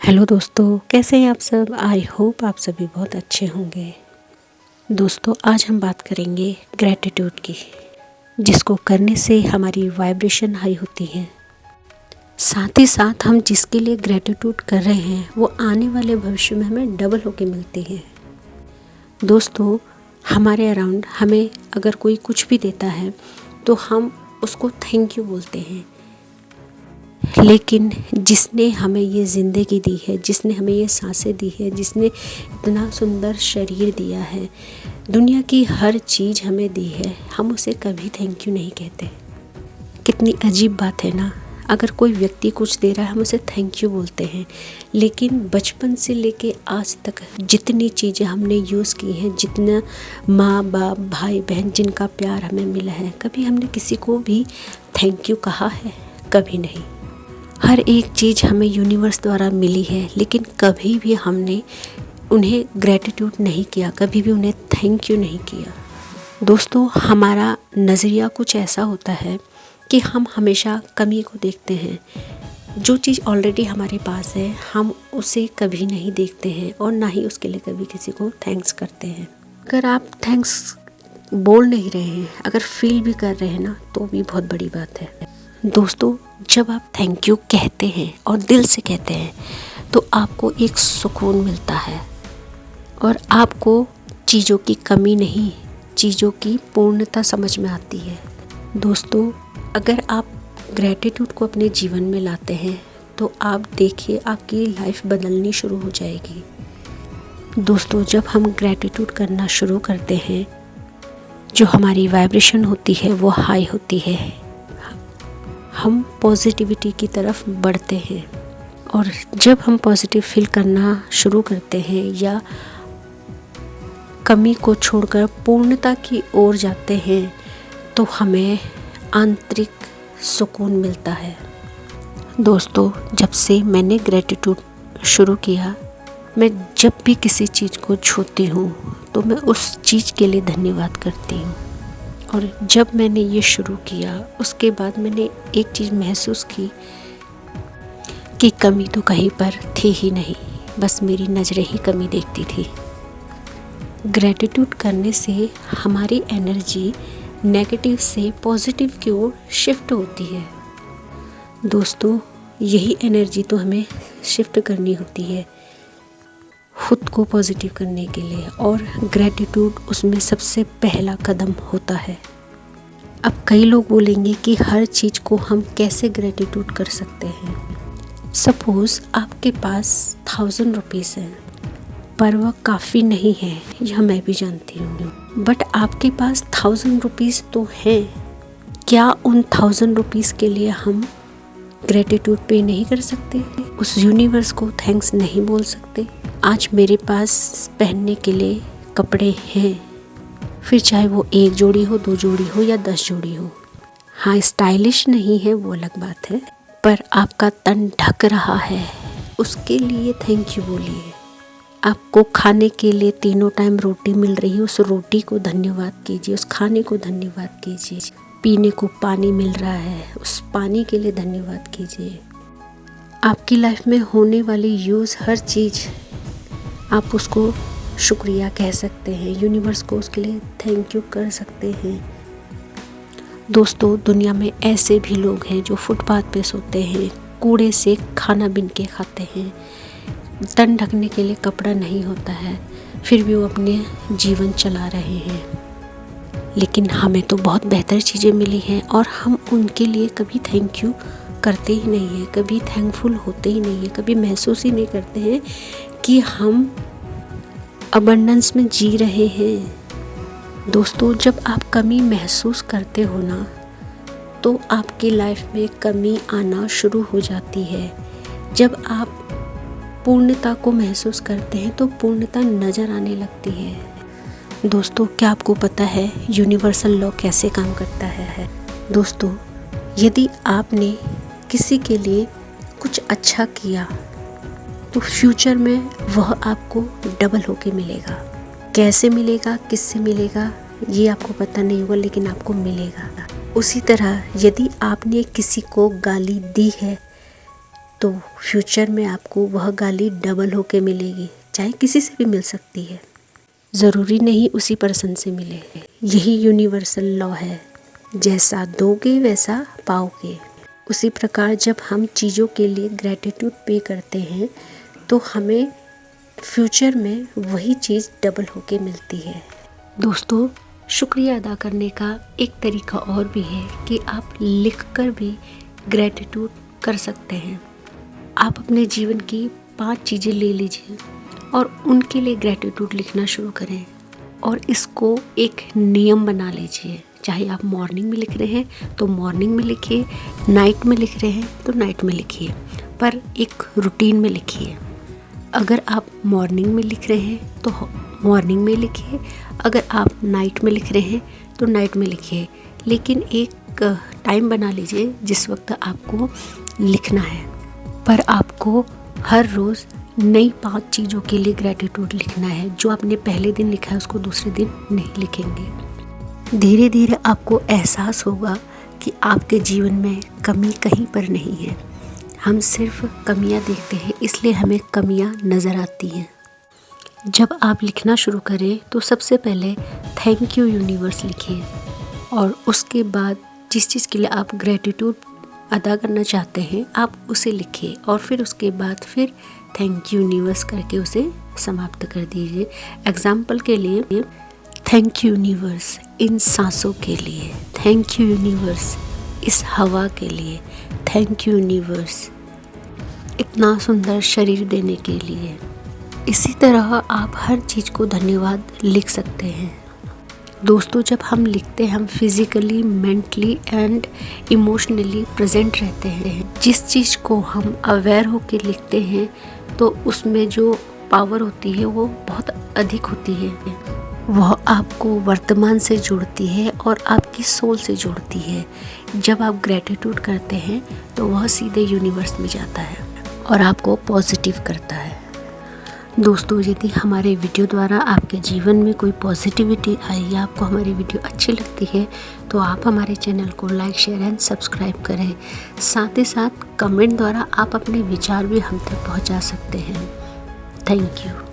Hello दोस्तों, कैसे हैं आप सब। आई होप आप सभी बहुत अच्छे होंगे। दोस्तों, आज हम बात करेंगे ग्रैटिट्यूड की, जिसको करने से हमारी वाइब्रेशन हाई होती है। साथ ही साथ हम जिसके लिए ग्रैटिट्यूड कर रहे हैं वो आने वाले भविष्य में हमें डबल होके मिलती है। दोस्तों, हमारे अराउंड हमें अगर कोई कुछ भी देता है तो हम उसको थैंक यू बोलते हैं, लेकिन जिसने हमें ये ज़िंदगी दी है, जिसने हमें ये सांसें दी है, जिसने इतना सुंदर शरीर दिया है, दुनिया की हर चीज़ हमें दी है, हम उसे कभी थैंक यू नहीं कहते। कितनी अजीब बात है ना। अगर कोई व्यक्ति कुछ दे रहा है हम उसे थैंक यू बोलते हैं, लेकिन बचपन से लेके आज तक जितनी चीज़ें हमने यूज़ की हैं, जितना माँ बाप भाई बहन जिनका प्यार हमें मिला है, कभी हमने किसी को भी थैंक यू कहा है? कभी नहीं। हर एक चीज़ हमें यूनिवर्स द्वारा मिली है, लेकिन कभी भी हमने उन्हें ग्रैटिट्यूड नहीं किया, कभी भी उन्हें थैंक यू नहीं किया। दोस्तों, हमारा नज़रिया कुछ ऐसा होता है कि हम हमेशा कमी को देखते हैं। जो चीज़ ऑलरेडी हमारे पास है हम उसे कभी नहीं देखते हैं और ना ही उसके लिए कभी किसी को थैंक्स करते हैं। अगर आप थैंक्स बोल नहीं रहे हैं, अगर फील भी कर रहे हैं ना, तो भी बहुत बड़ी बात है। दोस्तों, जब आप थैंक यू कहते हैं और दिल से कहते हैं तो आपको एक सुकून मिलता है और आपको चीज़ों की कमी नहीं, चीज़ों की पूर्णता समझ में आती है। दोस्तों, अगर आप ग्रैटिट्यूड को अपने जीवन में लाते हैं तो आप देखिए आपकी लाइफ बदलनी शुरू हो जाएगी। दोस्तों, जब हम ग्रैटिट्यूड करना शुरू करते हैं, जो हमारी वाइब्रेशन होती है वो हाई होती है, हम पॉजिटिविटी की तरफ बढ़ते हैं। और जब हम पॉजिटिव फील करना शुरू करते हैं या कमी को छोड़कर पूर्णता की ओर जाते हैं तो हमें आंतरिक सुकून मिलता है। दोस्तों, जब से मैंने ग्रैटिट्यूड शुरू किया, मैं जब भी किसी चीज़ को छूती हूँ तो मैं उस चीज़ के लिए धन्यवाद करती हूँ। और जब मैंने ये शुरू किया उसके बाद मैंने एक चीज़ महसूस की कि कमी तो कहीं पर थी ही नहीं, बस मेरी नज़रें ही कमी देखती थी। ग्रैटिट्यूड करने से हमारी एनर्जी नेगेटिव से पॉजिटिव की ओर शिफ्ट होती है। दोस्तों, यही एनर्जी तो हमें शिफ्ट करनी होती है खुद को पॉजिटिव करने के लिए, और ग्रैटिट्यूड उसमें सबसे पहला कदम होता है। अब कई लोग बोलेंगे कि हर चीज़ को हम कैसे ग्रैटिट्यूड कर सकते हैं। सपोज़ आपके पास 1000 रुपीज़ है, पर वह काफ़ी नहीं है, यह मैं भी जानती हूँ, बट आपके पास 1000 रुपीज़ तो हैं। क्या उन 1000 रुपीज़ के लिए हम ग्रैटिट्यूड पे नहीं कर सकते? उस यूनिवर्स को थैंक्स नहीं बोल सकते? आज मेरे पास पहनने के लिए कपड़े हैं, फिर चाहे वो 1 जोड़ी हो, 2 जोड़ी हो या 10 जोड़ी हो। हाँ, स्टाइलिश नहीं है वो अलग बात है, पर आपका तन ढक रहा है, उसके लिए थैंक यू बोलिए। आपको खाने के लिए तीनों टाइम रोटी मिल रही है, उस रोटी को धन्यवाद कीजिए, उस खाने को धन्यवाद कीजिए। पीने को पानी मिल रहा है, उस पानी के लिए धन्यवाद कीजिए। आपकी लाइफ में होने वाली यूज़ हर चीज़ आप उसको शुक्रिया कह सकते हैं, यूनिवर्स को उसके लिए थैंक यू कर सकते हैं। दोस्तों, दुनिया में ऐसे भी लोग हैं जो फुटपाथ पे सोते हैं, कूड़े से खाना बिन के खाते हैं, तन ढकने के लिए कपड़ा नहीं होता है, फिर भी वो अपने जीवन चला रहे हैं। लेकिन हमें तो बहुत बेहतर चीज़ें मिली हैं और हम उनके लिए कभी थैंक यू करते ही नहीं हैं, कभी थैंकफुल होते ही नहीं हैं, कभी महसूस ही नहीं करते हैं कि हम अबंडेंस में जी रहे हैं। दोस्तों, जब आप कमी महसूस करते हो ना, तो आपकी लाइफ में कमी आना शुरू हो जाती है। जब आप पूर्णता को महसूस करते हैं तो पूर्णता नज़र आने लगती है। दोस्तों, क्या आपको पता है यूनिवर्सल लॉ कैसे काम करता है? दोस्तों, यदि आपने किसी के लिए कुछ अच्छा किया तो फ्यूचर में वह आपको डबल होके मिलेगा। कैसे मिलेगा, किससे मिलेगा, ये आपको पता नहीं होगा, लेकिन आपको मिलेगा। उसी तरह यदि आपने किसी को गाली दी है तो फ्यूचर में आपको वह गाली डबल होके मिलेगी, चाहे किसी से भी मिल सकती है, ज़रूरी नहीं उसी पर्सन से मिले। यही यूनिवर्सल लॉ है, जैसा दोगे वैसा पाओगे। उसी प्रकार जब हम चीज़ों के लिए ग्रैटिट्यूड पे करते हैं तो हमें फ्यूचर में वही चीज़ डबल होके मिलती है। दोस्तों, शुक्रिया अदा करने का एक तरीका और भी है कि आप लिखकर भी ग्रैटिट्यूड कर सकते हैं। आप अपने जीवन की 5 चीज़ें ले लीजिए और उनके लिए ग्रैटिट्यूड लिखना शुरू करें और इसको एक नियम बना लीजिए। चाहे आप मॉर्निंग में लिख रहे हैं तो मॉर्निंग में लिखिए, नाइट में लिख रहे हैं तो नाइट में लिखिए, पर एक रूटीन में लिखिए। अगर आप मॉर्निंग में लिख रहे हैं तो मॉर्निंग में लिखिए, अगर आप नाइट में लिख रहे हैं तो नाइट में लिखिए, लेकिन एक टाइम बना लीजिए जिस वक्त आपको लिखना है। पर आपको हर रोज़ नई 5 चीज़ों के लिए ग्रैटिट्यूड लिखना है। जो आपने पहले दिन लिखा है उसको दूसरे दिन नहीं लिखेंगे। धीरे धीरे आपको एहसास होगा कि आपके जीवन में कमी कहीं पर नहीं है। हम सिर्फ कमियां देखते हैं, इसलिए हमें कमियां नज़र आती हैं। जब आप लिखना शुरू करें तो सबसे पहले थैंक यू यूनिवर्स लिखिए और उसके बाद जिस चीज़ के लिए आप ग्रैटिट्यूड अदा करना चाहते हैं आप उसे लिखिए और फिर उसके बाद फिर थैंक यू यूनिवर्स करके उसे समाप्त कर दीजिए। एग्जाम्पल के लिए, थैंक यू यूनिवर्स इन सांसों के लिए, थैंक यू यूनिवर्स इस हवा के लिए, थैंक यू यूनिवर्स इतना सुंदर शरीर देने के लिए। इसी तरह आप हर चीज़ को धन्यवाद लिख सकते हैं। दोस्तों, जब हम लिखते हैं हम physically, mentally and emotionally present रहते हैं। जिस चीज़ को हम अवेयर होकर लिखते हैं तो उसमें जो पावर होती है वो बहुत अधिक होती है। वह आपको वर्तमान से जोड़ती है और आपकी सोल से जोड़ती है। जब आप ग्रैटिट्यूड करते हैं तो वह सीधे यूनिवर्स में जाता है और आपको पॉजिटिव करता है। दोस्तों, यदि हमारे वीडियो द्वारा आपके जीवन में कोई पॉजिटिविटी आई या आपको हमारी वीडियो अच्छी लगती है तो आप हमारे चैनल को लाइक, शेयर एंड सब्सक्राइब करें। साथ ही साथ कमेंट द्वारा आप अपने विचार भी हम तक पहुंचा सकते हैं। Thank you.